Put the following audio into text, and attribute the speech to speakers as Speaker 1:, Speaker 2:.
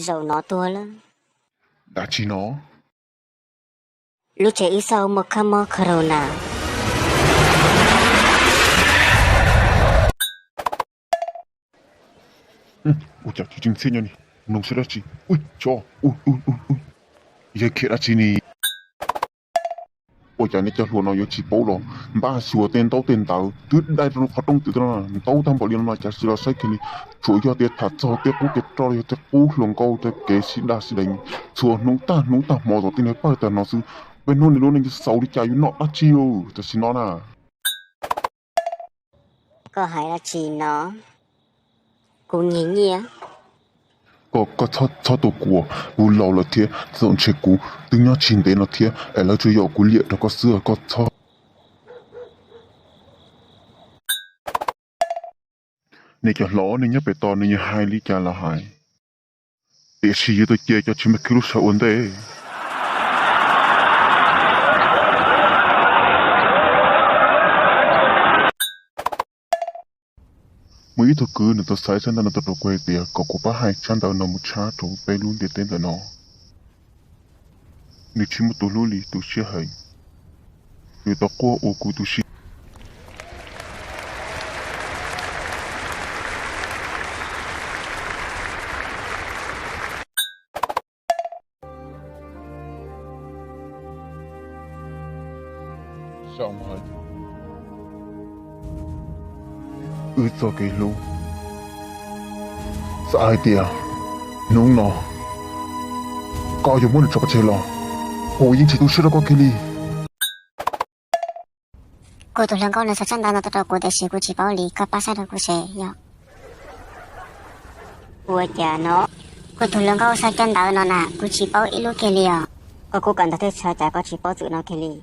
Speaker 1: dầu nó tua lắm.
Speaker 2: Đã chỉ nó.
Speaker 1: Lúc trẻ ý sau một khamo corona.
Speaker 2: Ui chào chị Trinh xin nhau nè. Nông sẽ ra chị. Ui cho. Ui. Giờ kia ra chị nè. Ôi chả này cho luôn nó yo chỉ bố lo. Ba sửa tên tàu. Thứ đây nó phát động từ đó là tàu tham bảo liên mà chả sửa sai cái này. Chúa cho tiệt thật cho tiệt cú tiệt cho tiệt cú lòng câu tiệt kế xin đa xin đánh. Chúa nông ta mò rồi tin này phảiแต่nó sư. Bên nông này nông này sáu đi chạy nó đã chiêu.แต่xin nó nè.
Speaker 1: Có hay là chỉ nó. Cũng nhí nhía.
Speaker 2: Có cho tổ của u lâu là thế dọn chế cú từ nhỏ chín đến nó thế ở là chủ yếu cú liệt nó có xưa có cho này cho ló này nhá bề to này nhá hai lý cha là hai để xí tôi chơi cho chúng mày cứ lúc sợ ổn đấy mấy thôi cứ nó tôi sai chân nó tôi quay tiền có của ba hai chân đầu nó một cha tôi bay luôn để tên nó nếu chỉ một tôi lưu lý tôi sẽ hay nếu tôi qua ô cụ tôi sẽ xong rồi cho cái luôn sai tiền nung nó có dùng muốn cho cái lo ôi nhưng chỉ tôi sẽ có cái gì
Speaker 1: Cô tụi lần con là sao chân đàn nó cô để xí cô chỉ bảo lý các bác sĩ cô sẽ ya. Ủa chả nó. Cô tụi lần con sao chân đàn nó nè cô chỉ bảo ít lúc kia liền. Cô cần thấy sao chả có chỉ bảo tự nó kia liền.